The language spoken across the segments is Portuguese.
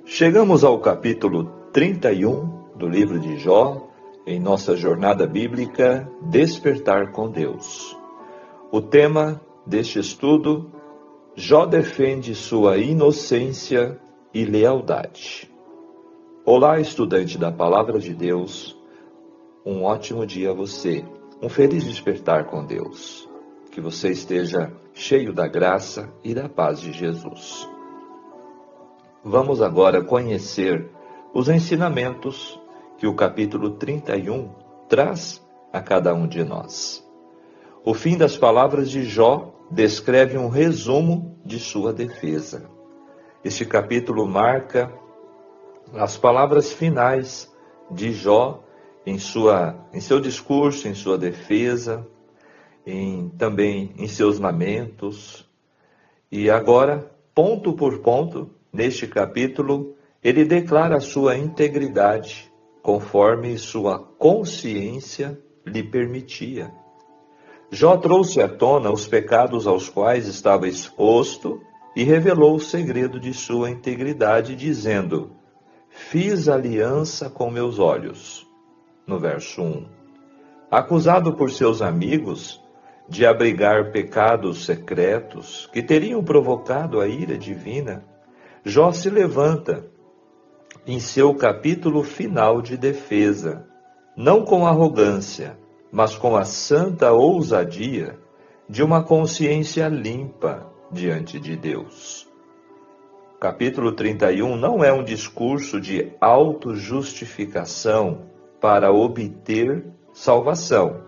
Chegamos ao capítulo 31 do livro de Jó, em nossa jornada bíblica Despertar com Deus. O tema deste estudo: Jó defende sua inocência e lealdade. Olá, estudante da Palavra de Deus, um ótimo dia a você, um feliz despertar com Deus. Que você esteja cheio da graça e da paz de Jesus. Vamos agora conhecer os ensinamentos que o capítulo 31 traz a cada um de nós. O fim das palavras de Jó descreve um resumo de sua defesa. Este capítulo marca as palavras finais de Jó em seu discurso, em sua defesa, também em seus lamentos. E agora, ponto por ponto, neste capítulo, ele declara a sua integridade, conforme sua consciência lhe permitia. Jó trouxe à tona os pecados aos quais estava exposto e revelou o segredo de sua integridade, dizendo: fiz aliança com meus olhos. No verso 1. Acusado por seus amigos de abrigar pecados secretos que teriam provocado a ira divina, Jó se levanta em seu capítulo final de defesa, não com arrogância, mas com a santa ousadia de uma consciência limpa diante de Deus. O capítulo 31 não é um discurso de autojustificação para obter salvação,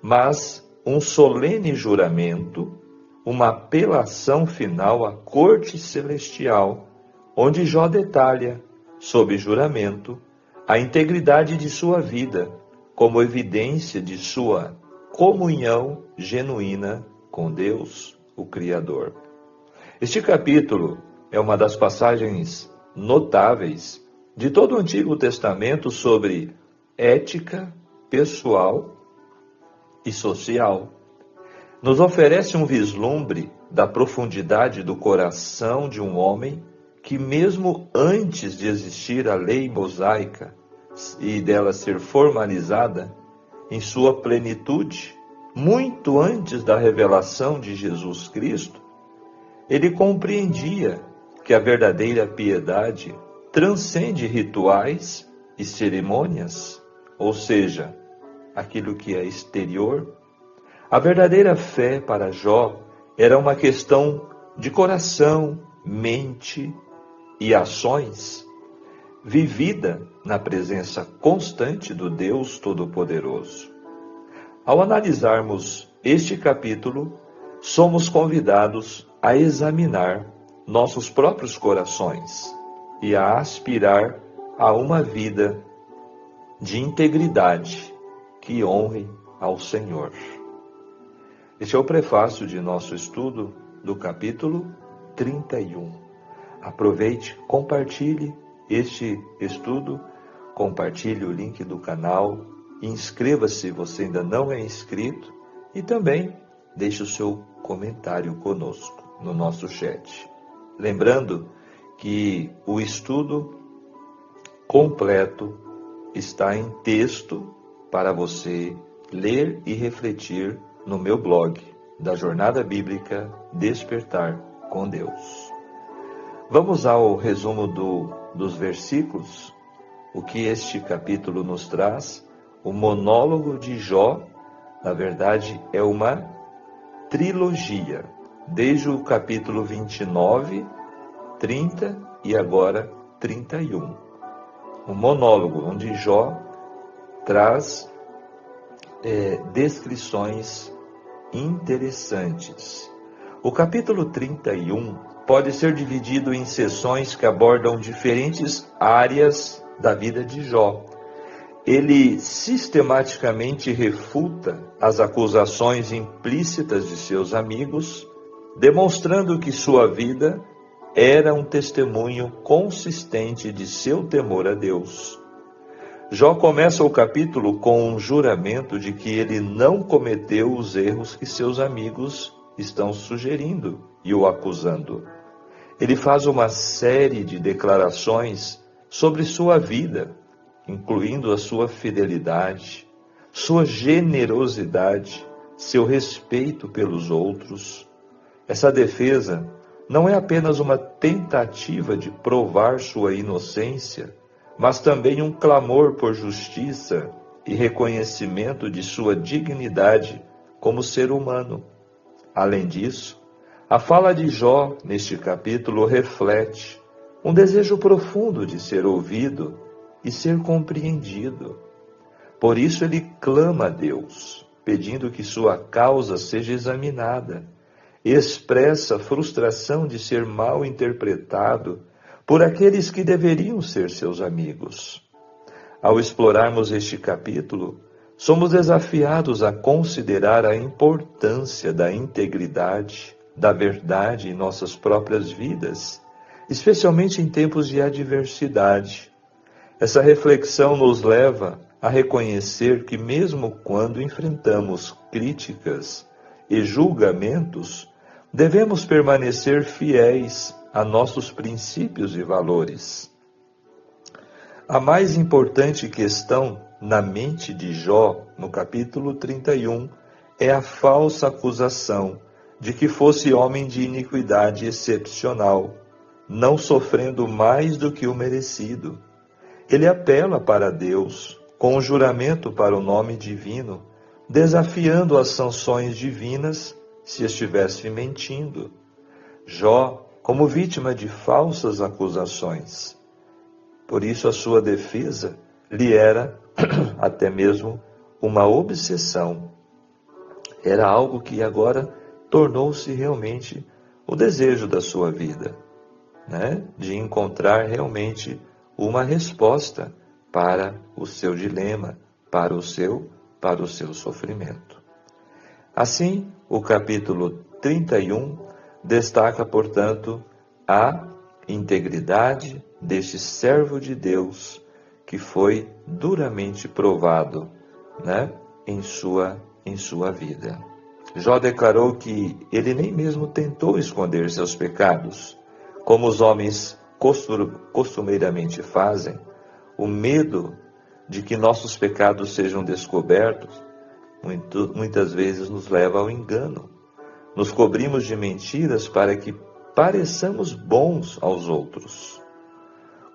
mas um solene juramento, uma apelação final à corte celestial, onde Jó detalha, sob juramento, a integridade de sua vida, como evidência de sua comunhão genuína com Deus, o Criador. Este capítulo é uma das passagens notáveis de todo o Antigo Testamento sobre ética pessoal e social. Nos oferece um vislumbre da profundidade do coração de um homem que, mesmo antes de existir a lei mosaica e dela ser formalizada em sua plenitude, muito antes da revelação de Jesus Cristo, ele compreendia que a verdadeira piedade transcende rituais e cerimônias, ou seja, aquilo que é exterior. A verdadeira fé para Jó era uma questão de coração, mente e ações, vivida na presença constante do Deus Todo-Poderoso. Ao analisarmos este capítulo, somos convidados a examinar nossos próprios corações e a aspirar a uma vida de integridade que honre ao Senhor. Este é o prefácio de nosso estudo do capítulo 31. Aproveite, compartilhe este estudo, compartilhe o link do canal, inscreva-se se você ainda não é inscrito e também deixe o seu comentário conosco no nosso chat. Lembrando que o estudo completo está em texto para você ler e refletir no meu blog da Jornada Bíblica Despertar com Deus. Vamos ao resumo dos versículos, o que este capítulo nos traz. O monólogo de Jó, na verdade, é uma trilogia, desde o capítulo 29, 30 e agora 31. Um monólogo onde Jó traz descrições interessantes. O capítulo 31 pode ser dividido em seções que abordam diferentes áreas da vida de Jó. Ele sistematicamente refuta as acusações implícitas de seus amigos, demonstrando que sua vida era um testemunho consistente de seu temor a Deus. Jó começa o capítulo com um juramento de que ele não cometeu os erros que seus amigos estão sugerindo e o acusando. ele faz uma série de declarações sobre sua vida, incluindo a sua fidelidade, sua generosidade, seu respeito pelos outros. Essa defesa não é apenas uma tentativa de provar sua inocência, mas também um clamor por justiça e reconhecimento de sua dignidade como ser humano. Além disso, a fala de Jó neste capítulo reflete um desejo profundo de ser ouvido e ser compreendido. Por isso ele clama a Deus, pedindo que sua causa seja examinada, e expressa frustração de ser mal interpretado por aqueles que deveriam ser seus amigos. Ao explorarmos este capítulo, somos desafiados a considerar a importância da integridade, da verdade em nossas próprias vidas, especialmente em tempos de adversidade. Essa reflexão nos leva a reconhecer que mesmo quando enfrentamos críticas e julgamentos, devemos permanecer fiéis a nossos princípios e valores. A mais importante questão na mente de Jó, no capítulo 31, é a falsa acusação de que fosse homem de iniquidade excepcional, não sofrendo mais do que o merecido. Ele apela para Deus, com um juramento para o nome divino, desafiando as sanções divinas se estivesse mentindo. Jó, como vítima de falsas acusações. Por isso a sua defesa lhe era até mesmo uma obsessão. Era algo que agora tornou-se realmente o desejo da sua vida, né? De encontrar realmente uma resposta para o seu dilema, para o seu sofrimento. Assim, o capítulo 31 destaca, portanto, a integridade deste servo de Deus que foi duramente provado, né, em sua vida. Jó declarou que ele nem mesmo tentou esconder seus pecados, como os homens costumeiramente fazem. O medo de que nossos pecados sejam descobertos muitas vezes nos leva ao engano. Nos cobrimos de mentiras para que pareçamos bons aos outros.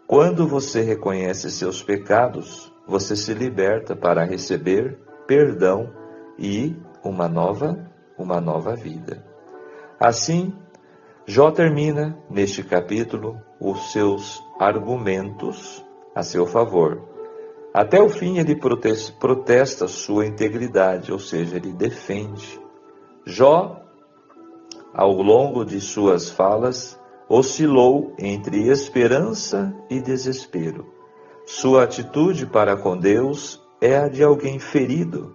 Quando você reconhece seus pecados, você se liberta para receber perdão e uma nova vida. Assim, Jó termina neste capítulo os seus argumentos a seu favor. Até o fim ele protesta sua integridade, ou seja, ele defende. Jó, ao longo de suas falas, oscilou entre esperança e desespero. Sua atitude para com Deus é a de alguém ferido,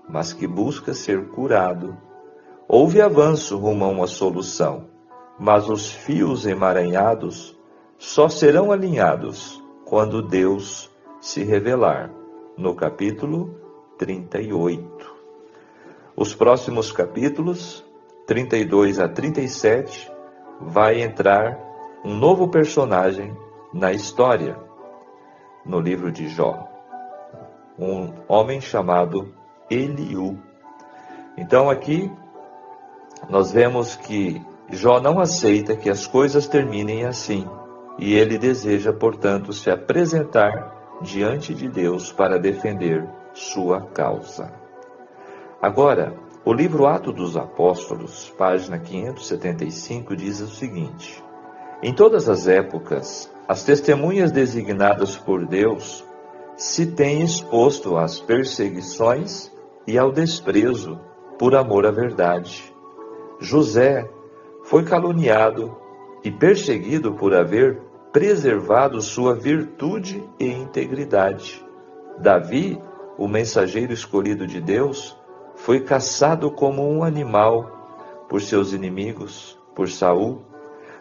mas que busca ser curado. Houve avanço rumo a uma solução, mas os fios emaranhados só serão alinhados quando Deus se revelar, no capítulo 38. Os próximos capítulos, 32 a 37, vai entrar um novo personagem na história, no livro de Jó, um homem chamado Eliú. Então aqui nós vemos que Jó não aceita que as coisas terminem assim, e ele deseja, portanto, se apresentar diante de Deus para defender sua causa. Agora, o livro Atos dos Apóstolos, página 575, diz o seguinte: em todas as épocas, as testemunhas designadas por Deus se têm exposto às perseguições e ao desprezo por amor à verdade. José foi caluniado e perseguido por haver preservado sua virtude e integridade. Davi, o mensageiro escolhido de Deus, foi caçado como um animal por seus inimigos, por Saul.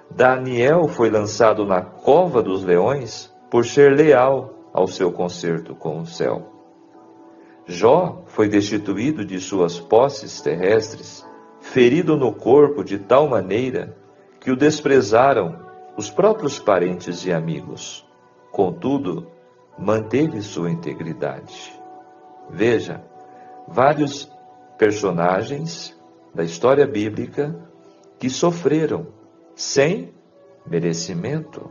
Daniel foi lançado na cova dos leões por ser leal ao seu concerto com o céu. Jó foi destituído de suas posses terrestres, ferido no corpo de tal maneira que o desprezaram os próprios parentes e amigos. Contudo, manteve sua integridade. Veja, vários personagens da história bíblica que sofreram sem merecimento.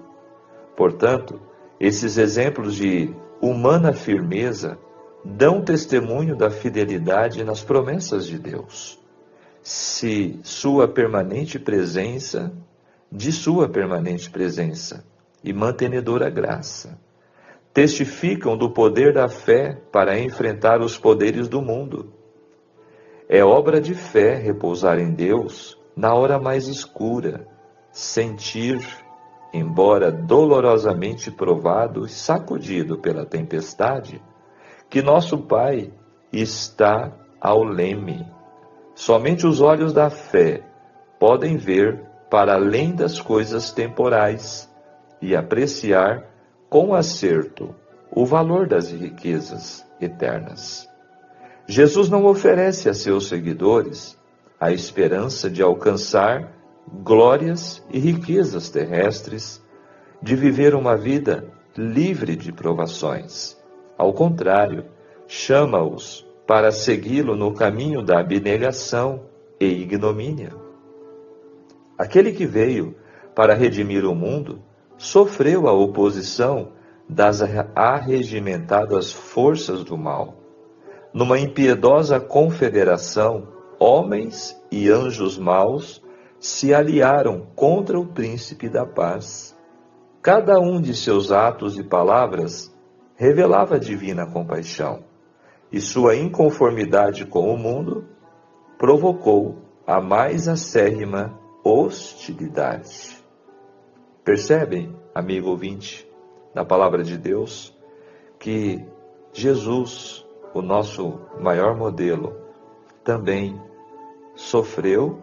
Portanto, esses exemplos de humana firmeza dão testemunho da fidelidade nas promessas de Deus, de sua permanente presença e mantenedora graça. Testificam do poder da fé para enfrentar os poderes do mundo. É obra de fé repousar em Deus na hora mais escura, sentir, embora dolorosamente provado e sacudido pela tempestade, que nosso Pai está ao leme. Somente os olhos da fé podem ver para além das coisas temporais e apreciar com acerto o valor das riquezas eternas. Jesus não oferece a seus seguidores a esperança de alcançar glórias e riquezas terrestres, de viver uma vida livre de provações. Ao contrário, chama-os para segui-lo no caminho da abnegação e ignomínia. Aquele que veio para redimir o mundo sofreu a oposição das arregimentadas forças do mal. Numa impiedosa confederação, homens e anjos maus se aliaram contra o príncipe da paz. Cada um de seus atos e palavras revelava a divina compaixão, e sua inconformidade com o mundo provocou a mais acérrima hostilidade. Percebem, amigo ouvinte, da palavra de Deus, que Jesus, o nosso maior modelo, também sofreu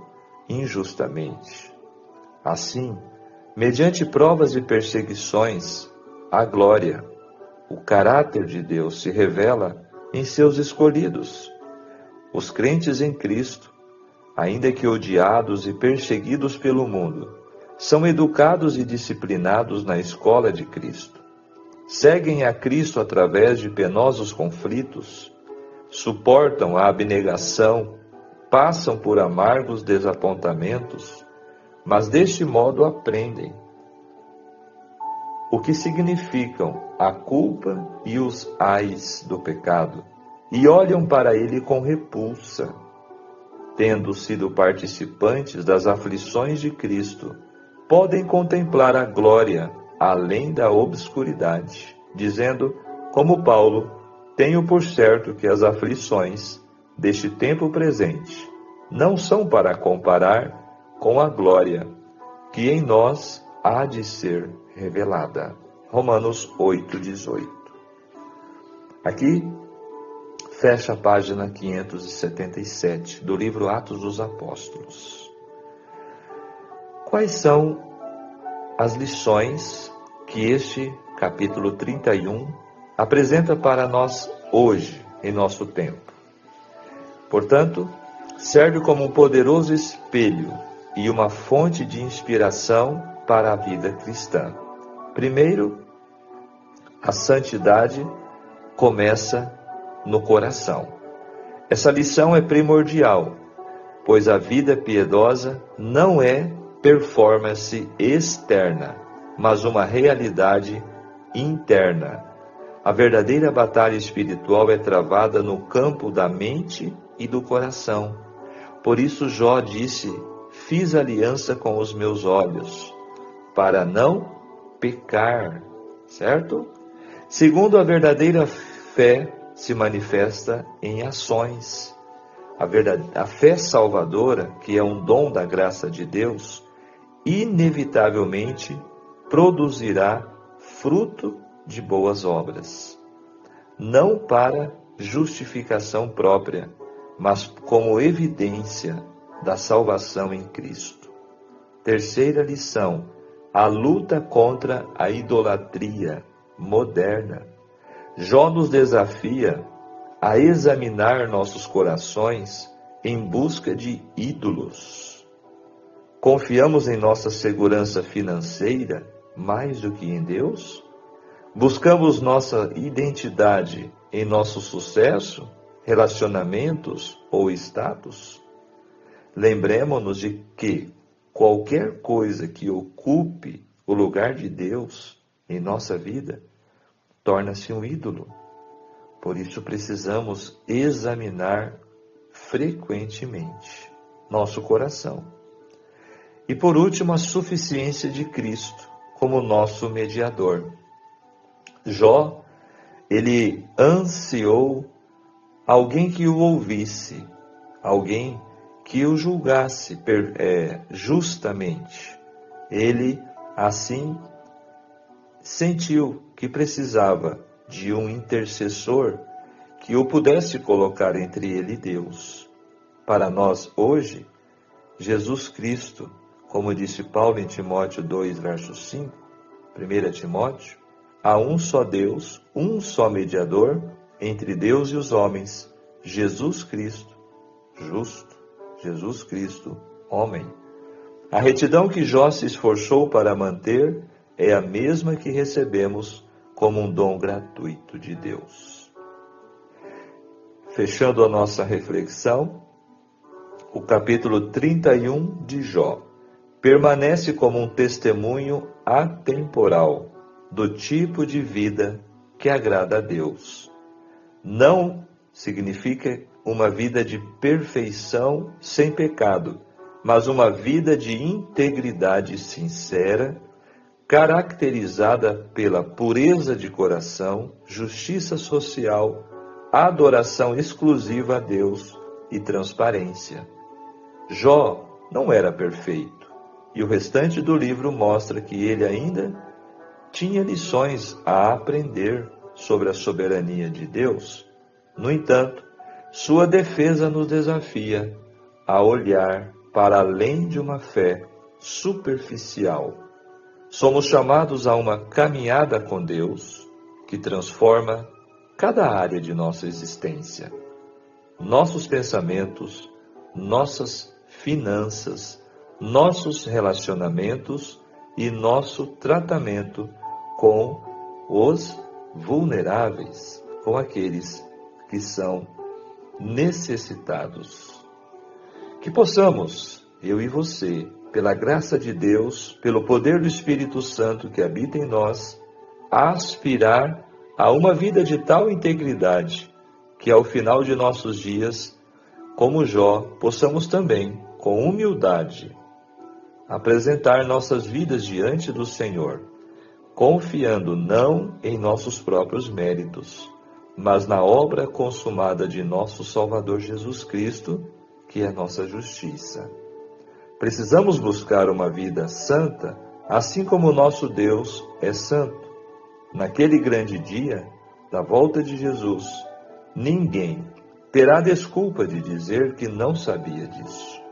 injustamente. Assim, mediante provas e perseguições, a glória, o caráter de Deus se revela em seus escolhidos. Os crentes em Cristo, ainda que odiados e perseguidos pelo mundo, são educados e disciplinados na escola de Cristo. Seguem a Cristo através de penosos conflitos, suportam a abnegação, passam por amargos desapontamentos, mas deste modo aprendem o que significam a culpa e os ais do pecado, e olham para ele com repulsa. Tendo sido participantes das aflições de Cristo, podem contemplar a glória além da obscuridade, dizendo, como Paulo, tenho por certo que as aflições deste tempo presente não são para comparar com a glória que em nós há de ser revelada. Romanos 8:18. Aqui fecha a página 577 do livro Atos dos Apóstolos. Quais são as lições que este capítulo 31 apresenta para nós hoje, em nosso tempo? Portanto, serve como um poderoso espelho e uma fonte de inspiração para a vida cristã. Primeiro, a santidade começa no coração. Essa lição é primordial, pois a vida piedosa não é performance externa, mas uma realidade interna. A verdadeira batalha espiritual é travada no campo da mente e do coração. Por isso Jó disse, fiz aliança com os meus olhos, para não pecar, certo? Segundo, a verdadeira fé se manifesta em ações. A fé salvadora, que é um dom da graça de Deus, inevitavelmente produzirá fruto de boas obras, não para justificação própria, mas como evidência da salvação em Cristo. Terceira lição, a luta contra a idolatria moderna. Jó nos desafia a examinar nossos corações em busca de ídolos. Confiamos em nossa segurança financeira mais do que em Deus? Buscamos nossa identidade em nosso sucesso, relacionamentos ou status? Lembremos-nos de que qualquer coisa que ocupe o lugar de Deus em nossa vida torna-se um ídolo. Por isso precisamos examinar frequentemente nosso coração. E por último, a suficiência de Cristo como nosso mediador. Jó, ele ansiou alguém que o ouvisse, alguém que o julgasse justamente. Ele, assim, sentiu que precisava de um intercessor que o pudesse colocar entre ele e Deus. Para nós, hoje, Jesus Cristo, como disse Paulo em Timóteo 2, verso 5, 1 Timóteo, há um só Deus, um só mediador entre Deus e os homens, Jesus Cristo, justo, Jesus Cristo, homem. A retidão que Jó se esforçou para manter é a mesma que recebemos como um dom gratuito de Deus. Fechando a nossa reflexão, o capítulo 31 de Jó permanece como um testemunho atemporal do tipo de vida que agrada a Deus. Não significa uma vida de perfeição sem pecado, mas uma vida de integridade sincera, caracterizada pela pureza de coração, justiça social, adoração exclusiva a Deus e transparência. Jó não era perfeito, e o restante do livro mostra que ele ainda tinha lições a aprender sobre a soberania de Deus. No entanto, sua defesa nos desafia a olhar para além de uma fé superficial. Somos chamados a uma caminhada com Deus que transforma cada área de nossa existência. Nossos pensamentos, nossas finanças, nossos relacionamentos e nosso tratamento com os vulneráveis, com aqueles que são necessitados. Que possamos, eu e você, pela graça de Deus, pelo poder do Espírito Santo que habita em nós, aspirar a uma vida de tal integridade que ao final de nossos dias, como Jó, possamos também, com humildade, apresentar nossas vidas diante do Senhor, confiando não em nossos próprios méritos, mas na obra consumada de nosso Salvador Jesus Cristo, que é nossa justiça. Precisamos buscar uma vida santa, assim como o nosso Deus é santo. Naquele grande dia da volta de Jesus, ninguém terá desculpa de dizer que não sabia disso.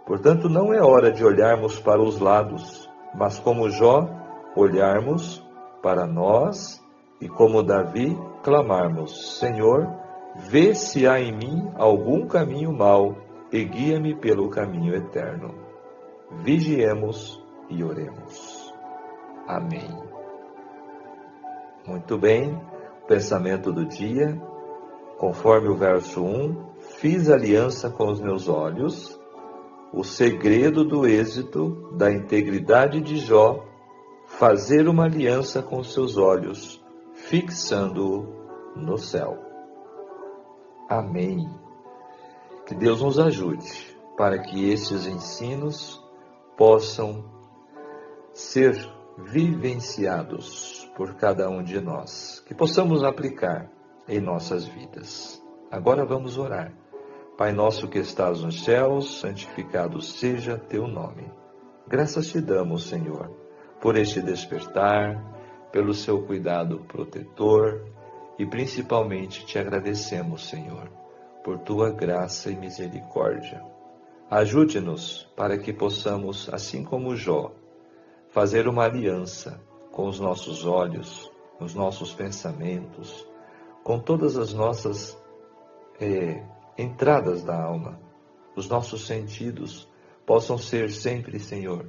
Portanto, não é hora de olharmos para os lados, mas como Jó, olharmos para nós e como Davi, clamarmos: Senhor, vê se há em mim algum caminho mau e guia-me pelo caminho eterno. Vigiemos e oremos. Amém. Muito bem, pensamento do dia, conforme o verso 1, fiz aliança com os meus olhos. O segredo do êxito da integridade de Jó, fazer uma aliança com seus olhos, fixando-o no céu. Amém. Que Deus nos ajude para que estes ensinos possam ser vivenciados por cada um de nós, que possamos aplicar em nossas vidas. Agora vamos orar. Pai nosso que estás nos céus, santificado seja teu nome. Graças te damos, Senhor, por este despertar, pelo seu cuidado protetor e principalmente te agradecemos, Senhor, por tua graça e misericórdia. Ajude-nos para que possamos, assim como Jó, fazer uma aliança com os nossos olhos, os nossos pensamentos, com todas as nossas entradas da alma, os nossos sentidos, possam ser sempre, Senhor,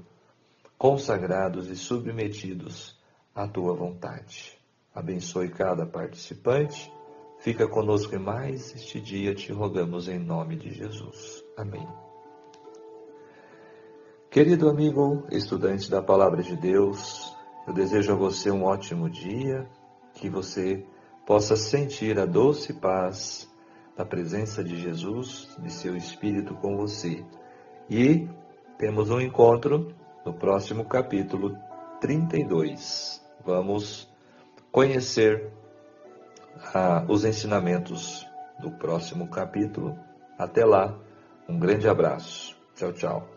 consagrados e submetidos à Tua vontade. Abençoe cada participante. Fica conosco em mais este dia, te rogamos em nome de Jesus. Amém. Querido amigo, estudante da Palavra de Deus, eu desejo a você um ótimo dia, que você possa sentir a doce paz da presença de Jesus, de seu Espírito com você. E temos um encontro no próximo capítulo 32. Vamos conhecer os ensinamentos do próximo capítulo. Até lá, um grande abraço. Tchau, tchau.